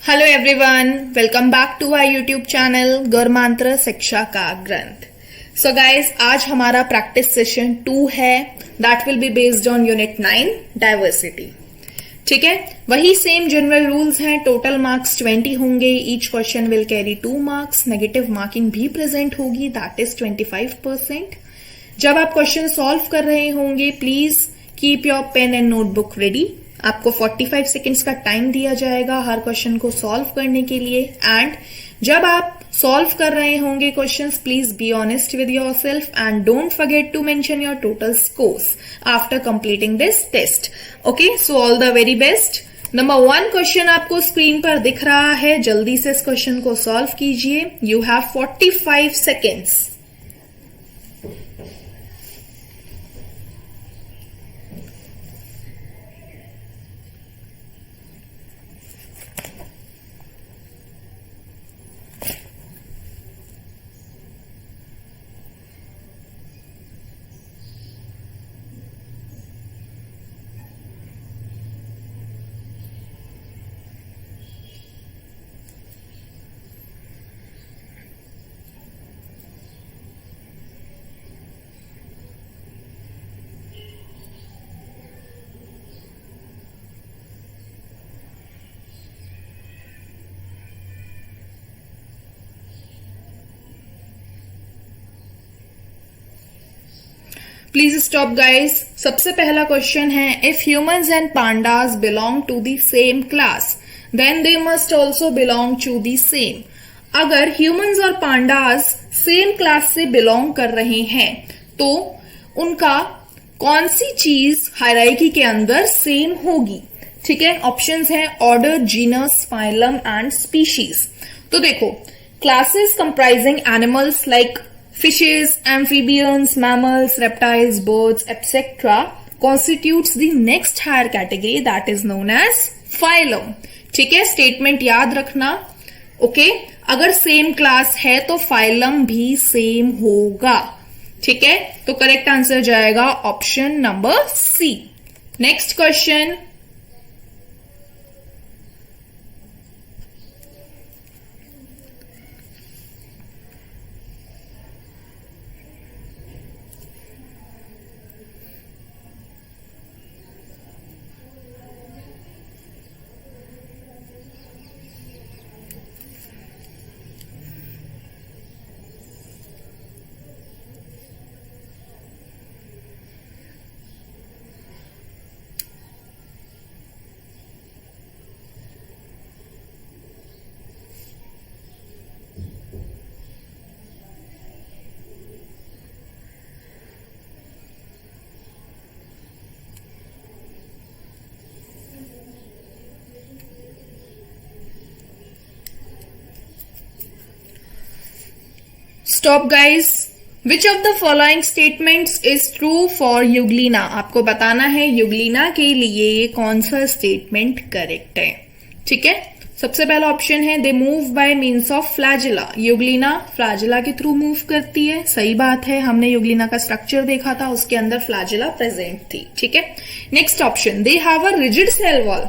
Hello everyone, welcome back to our YouTube channel गर्मांत्र शिक्षा का ग्रंथ। सो गाइस, आज हमारा प्रैक्टिस सेशन 2 है, that will be based on unit 9 diversity. ठीक है, वही सेम जनरल रूल्स हैं। टोटल मार्क्स 20 होंगे, each question will carry 2 marks, negative marking भी प्रेजेंट होगी, दैट इज 25%। जब आप क्वेश्चन सॉल्व कर रहे होंगे, please keep your pen and notebook ready. आपको 45 सेकेंड्स का टाइम दिया जाएगा हर क्वेश्चन को सॉल्व करने के लिए। एंड जब आप सॉल्व कर रहे होंगे questions, please be honest with yourself and don't forget to mention your total scores after completing this test. Okay, so all the very best. Number 1 question आपको स्क्रीन पर दिख रहा है, जल्दी से इस क्वेश्चन को सॉल्व कीजिए। You have 45 seconds. Please stop guys. सबसे पहला क्वेश्चन है, if humans and pandas belong to the same class then they must also belong to the same. अगर ह्यूमंस और पांडास सेम क्लास से बिलोंग कर रहे हैं तो उनका कौन सी चीज हायरार्की के अंदर सेम होगी। ठीक है, ऑप्शंस हैं order, genus, phylum and species. तो देखो, classes comprising animals like fishes, amphibians, mammals, reptiles, birds, etc. constitutes the next higher category that is known as phylum. ठीक है, स्टेटमेंट याद रखना। ओके, अगर सेम क्लास है तो फाइलम भी सेम होगा। ठीक है, तो करेक्ट आंसर जाएगा option number C. Next question, stop guys. Which of the following statements is true for euglena. आपको बताना है यूग्लिना के लिए कौन सा स्टेटमेंट करेक्ट है। ठीक है, सबसे पहला ऑप्शन है they move by means of flagella. Euglena flagella के थ्रू मूव करती है, सही बात है। हमने यूग्लिना का स्ट्रक्चर देखा था, उसके अंदर फ्लैजिला प्रेजेंट थी। ठीक है, next option, they have a rigid cell wall.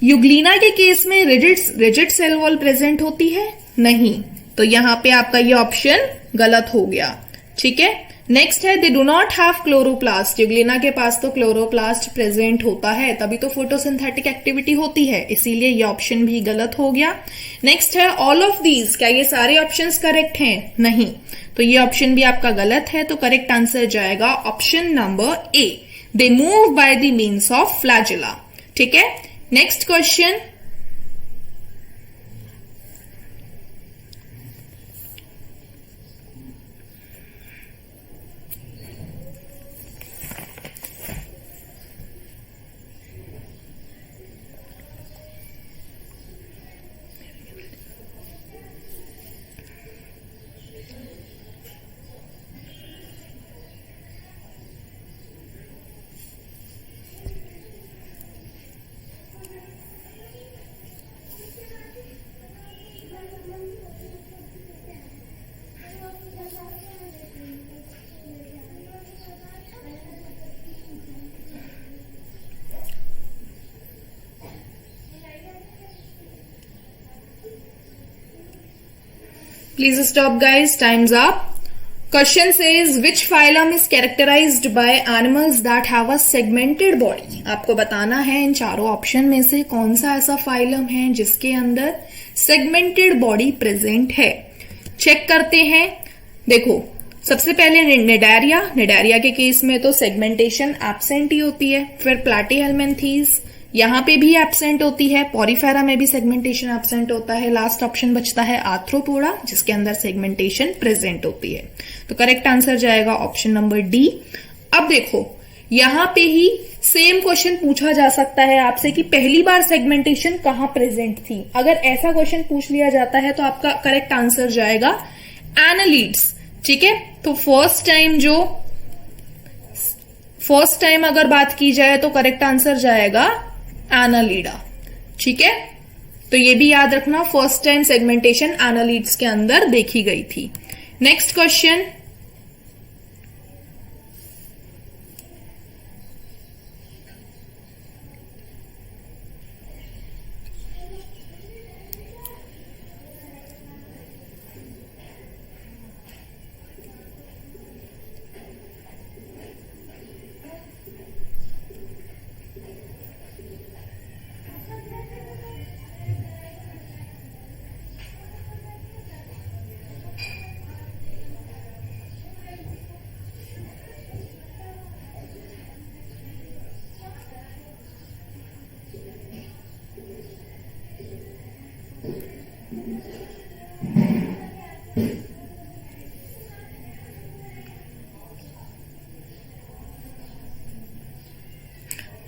Euglena के केस में रिजिड सेल वॉल प्रेजेंट होती है नहीं, तो यहां पे आपका ये ऑप्शन गलत हो गया। ठीक है, नेक्स्ट है they do not have chloroplast. Euglena के पास तो क्लोरोप्लास्ट प्रेजेंट होता है, तभी तो फोटोसिंथेटिक एक्टिविटी होती है, इसीलिए ये ऑप्शन भी गलत हो गया। नेक्स्ट है ऑल ऑफ दीज। क्या ये सारे ऑप्शंस करेक्ट हैं? नहीं, तो ये ऑप्शन भी आपका गलत है। तो करेक्ट आंसर जाएगा option number A, they move by the means of flagella. ठीक है, next question, Please stop guys, time's up. Question says which phylum is characterized by animals that have a segmented body. आपको बताना है इन चारों option में से कौन सा ऐसा फाइलम है जिसके अंदर सेगमेंटेड बॉडी प्रेजेंट है. चेक करते हैं. देखो सबसे पहले निडारिया के केस में तो सेगमेंटेशन एब्सेंट ही होती है. फिर प्लैटीहेल्मिन्थीज यहां पे भी एब्सेंट होती है. पॉरीफेरा में भी सेगमेंटेशन एब्सेंट होता है. लास्ट ऑप्शन बचता है आर्थ्रोपोडा जिसके अंदर सेगमेंटेशन प्रेजेंट होती है. तो करेक्ट आंसर जाएगा ऑप्शन नंबर डी. अब देखो यहां पे ही सेम क्वेश्चन पूछा जा सकता है आपसे कि पहली बार सेगमेंटेशन कहां प्रेजेंट थी. अगर ऐसा क्वेश्चन पूछ लिया जाता है तो आपका करेक्ट आंसर जाएगा एनालीड्स. ठीक है, तो फर्स्ट टाइम अगर बात की जाए तो करेक्ट आंसर जाएगा एनालीडा. ठीक है, तो ये भी याद रखना फर्स्ट टाइम सेगमेंटेशन एनालीड्स के अंदर देखी गई थी. Next question.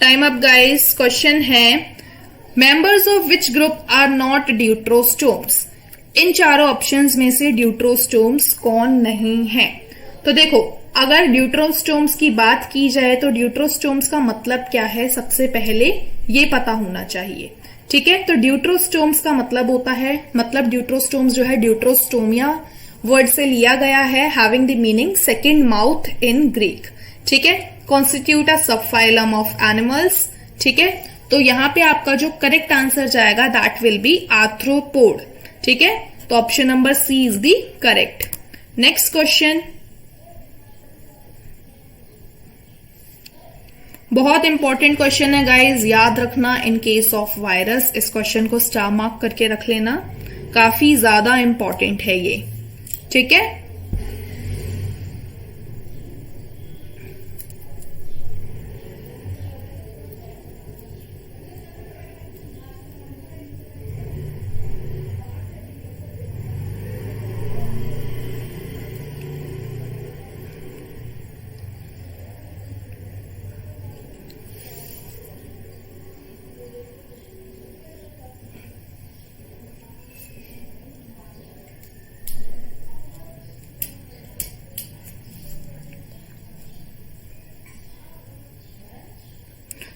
Time up guys. Question है members of which group are not deuterostomes. इन चारों ऑप्शंस में से ड्यूट्रोस्टोम्स कौन नहीं है. तो देखो अगर ड्यूट्रोस्टोम्स की बात की जाए तो ड्यूट्रोस्टोम्स का मतलब क्या है सबसे पहले ये पता होना चाहिए. ठीक है, तो ड्यूट्रोस्टोम्स का मतलब होता है, मतलब ड्यूट्रोस्टोम्स जो है ड्यूट्रोस्टोमिया वर्ड से लिया गया है, having the meaning second mouth in Greek. ठीक है, कॉन्स्टिट्यूट अ सब फाइलम ऑफ एनिमल्स. ठीक है, तो यहां पे आपका जो करेक्ट आंसर जाएगा दैट विल बी आर्थ्रोपोड. ठीक है, तो option number C is the correct. Next question. बहुत इंपॉर्टेंट क्वेश्चन है गाइज, याद रखना. इन केस ऑफ वायरस इस क्वेश्चन को स्टार मार्क करके रख लेना, काफी ज्यादा इंपॉर्टेंट है ये. ठीक है,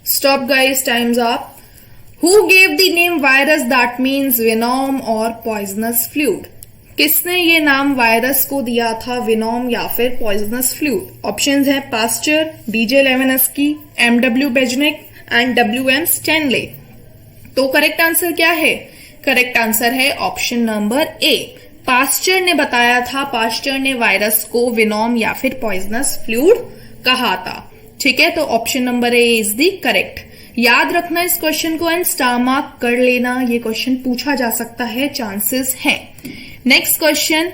stop guys, time's up. Who gave the name virus that means venom or poisonous fluid? किसने ये नाम वायरस को दिया था, विनोम या फिर पॉइजनस फ्लूइड? ऑप्शंस है Pasteur, DJ Lewinsky, MW Beijerinck and WM Stanley. तो करेक्ट आंसर क्या है? करेक्ट आंसर है ऑप्शन नंबर ए. पास्चर ने बताया था, पास्चर ने वायरस को विनोम या फिर पॉइजनस फ्लूइड कहा था. ठीक है, तो option number A is the correct. याद रखना इस क्वेश्चन को एंड स्टार मार्क कर लेना, ये क्वेश्चन पूछा जा सकता है, चांसेस हैं. Next question.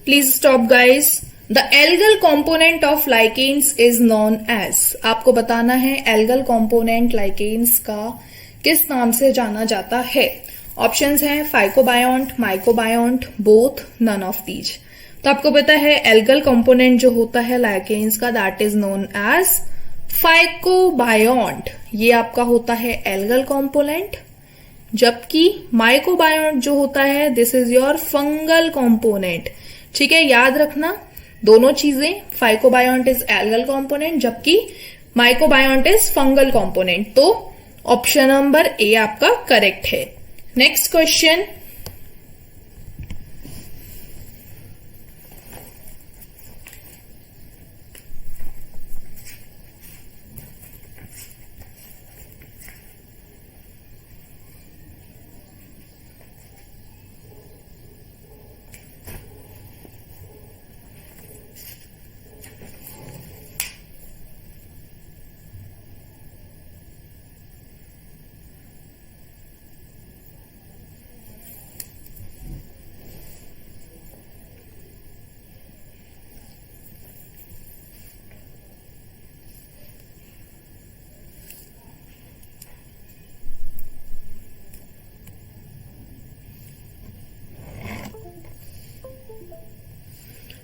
Please stop guys. The algal component of lichens is known as. आपको बताना है एल्गल कॉम्पोनेंट लाइकेन्स का किस नाम से जाना जाता है? ऑप्शंस हैं फाइकोबायोन्ट, माइकोबायोन्ट, बोथ, नन ऑफ दीज। तो आपको पता है एल्गल कंपोनेंट जो होता है लाइकेन्स का, दैट इज नोन एज फाइकोबायोन्ट। ये आपका होता है एल्गल कंपोनेंट, जबकि माइकोबायोन्ट जो होता है this is your fungal component. ठीक है, याद रखना दोनों चीजें, फाइकोबायोन्ट इज एल्गल कंपोनेंट जबकि माइकोबायोन्ट इज फंगल कंपोनेंट। तो ऑप्शन नंबर ए आपका करेक्ट है। Next question,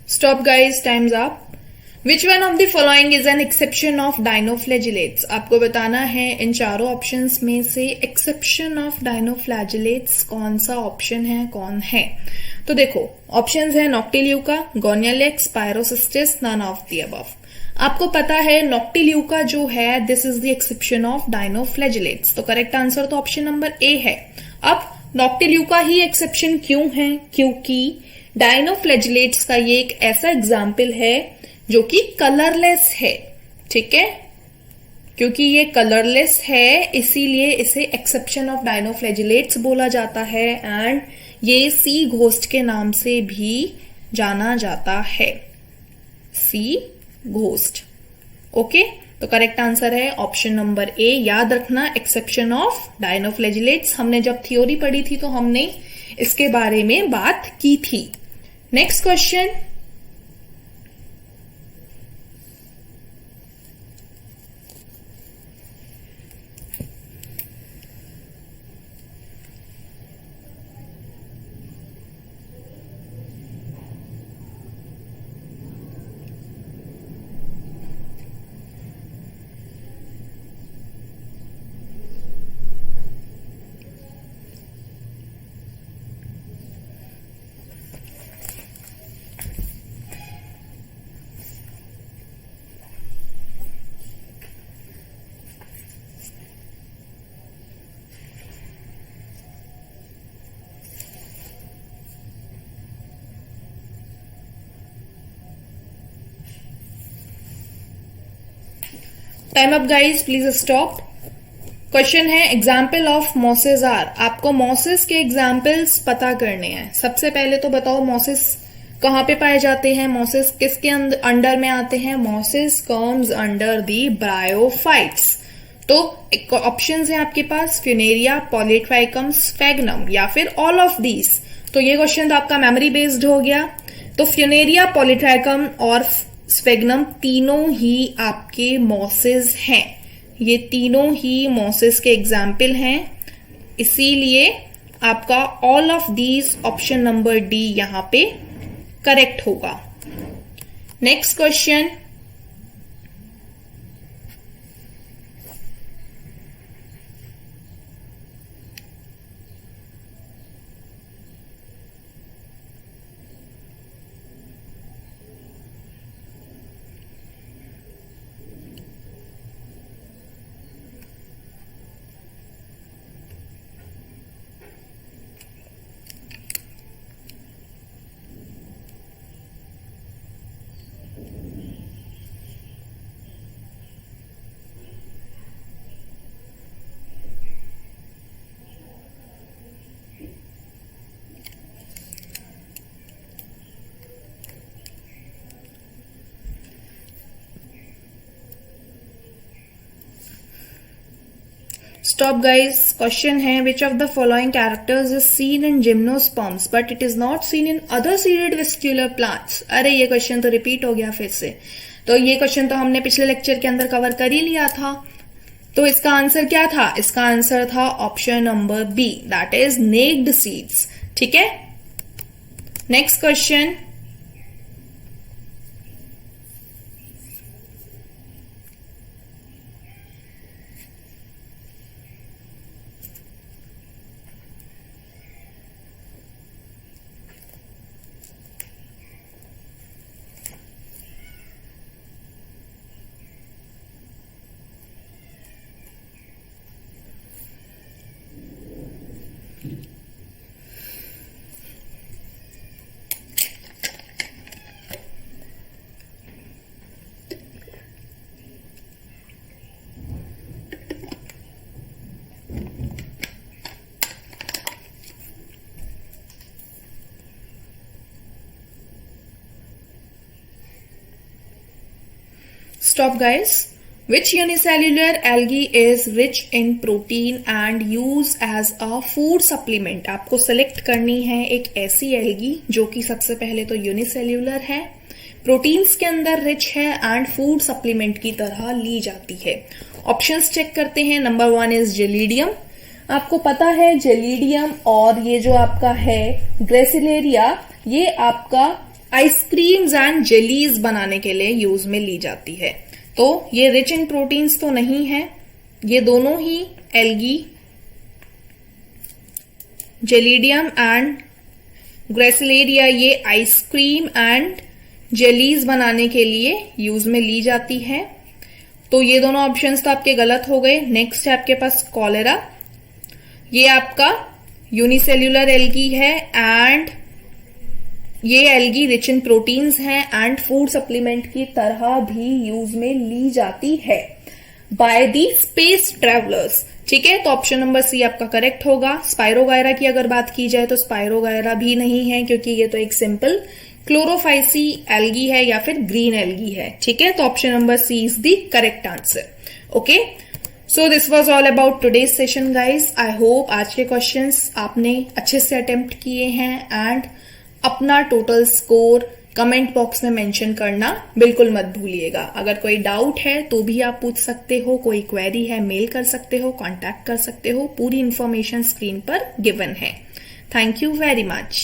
stop guys, times up. Which one of the following is an exception of dinoflagellates? आपको बताना है इन चारों ऑप्शंस में से एक्सेप्शन ऑफ डायनोफ्लैजिलेट्स कौन सा ऑप्शन है, कौन है? तो देखो ऑप्शंस है Noctiluca, गोनियलेक्स, पायरोसिस्टिस, none of the above. आपको पता है नॉक्टिल्यूका जो है this is the exception of dinoflagellates, तो करेक्ट आंसर तो ऑप्शन नंबर ए है। अब नॉक्टिल्यूका ही एक्सेप्शन क्यों है? क्योंकि डायनोफ्लैजिलेट्स का ये एक ऐसा एग्जाम्पल है जो कि कलरलेस है। ठीक है, क्योंकि ये कलरलेस है इसीलिए इसे एक्सेप्शन ऑफ डायनोफ्लैजिलेट्स बोला जाता है एंड ये सी घोस्ट के नाम से भी जाना जाता है, सी घोस्ट। ओके, तो करेक्ट आंसर है ऑप्शन नंबर ए। याद रखना एक्सेप्शन ऑफ डायनोफ्लैजिलेट्स, हमने जब थ्योरी पढ़ी थी तो हमने इसके बारे में बात की थी। Next question, time up guys, please stop. Question है एग्जाम्पल ऑफ मॉसेस आर। आपको मॉसेस के एग्जाम्पल्स पता करने हैं। सबसे पहले तो बताओ मॉसेस कहां पे पाए जाते हैं, मॉसेस किसके अंडर में आते हैं? Mosses comes under the bryophytes. तो ऑप्शंस है आपके पास फ्यूनेरिया, पॉलीट्राइकम, स्फेग्नम या फिर ऑल ऑफ दीज। तो ये क्वेश्चन तो आपका मेमोरी बेस्ड हो गया। तो फ्यूनेरिया, पॉलीट्राइकम और स्फेग्नम तीनों ही आपके मॉसेस हैं, ये तीनों ही मॉसेस के एग्जाम्पल हैं, इसीलिए आपका all of these option number D यहां पे करेक्ट होगा। Next question, stop guys. Question है which of the following characters is seen in gymnosperms but it is not seen in other seeded vascular plants. अरे ये question तो repeat हो गया फिर से। तो ये क्वेश्चन तो हमने पिछले लेक्चर के अंदर कवर कर ही लिया था। तो इसका आंसर क्या था? इसका आंसर था option number B, that is naked seeds. ठीक है, next question. Stop guys. Which unicellular algae is rich in protein and used as a food supplement? आपको सेलेक्ट करनी है एक ऐसी एल्गी जो कि सबसे पहले तो यूनिसेल्यूलर है, प्रोटीन्स के अंदर रिच है एंड फूड सप्लीमेंट की तरह ली जाती है। ऑप्शंस चेक करते हैं। Number 1 is gelidium. आपको पता है जेलीडियम और ये जो आपका है ग्रेसिलेरिया, ये आपका आइसक्रीम्स एंड जेलीज बनाने के लिए यूज में ली जाती है। तो ये रिच इन प्रोटीन्स तो नहीं है। ये दोनों ही एल्गी जेलीडियम एंड ग्रेसिलेरिया ये आइसक्रीम एंड जेलीज बनाने के लिए यूज में ली जाती है। तो ये दोनों ऑप्शंस तो आपके गलत हो गए। नेक्स्ट है आपके पास कॉलेरा। ये आपका यूनिसेल्यूलर एल्गी है एंड ये एल्गी रिच इन प्रोटीन्स है एंड फूड सप्लीमेंट की तरह भी यूज में ली जाती है बाय दी स्पेस ट्रेवलर्स। ठीक है, तो ऑप्शन नंबर सी आपका करेक्ट होगा। स्पाइरोगायरा की अगर बात की जाए तो स्पाइरोगायरा भी नहीं है, क्योंकि ये तो एक सिंपल क्लोरोफाइसी एल्गी है या फिर ग्रीन एल्गी है। ठीक है, तो option number C is the correct answer. Okay, so this was all about today's session guys. I hope आज के क्वेश्चंस आपने अच्छे से अटेम्प्ट किए हैं एंड अपना टोटल स्कोर कमेंट बॉक्स में मेंशन करना बिल्कुल मत भूलिएगा। अगर कोई डाउट है तो भी आप पूछ सकते हो, कोई क्वेरी है मेल कर सकते हो, कांटेक्ट कर सकते हो। पूरी इंफॉर्मेशन स्क्रीन पर गिवन है। Thank you very much.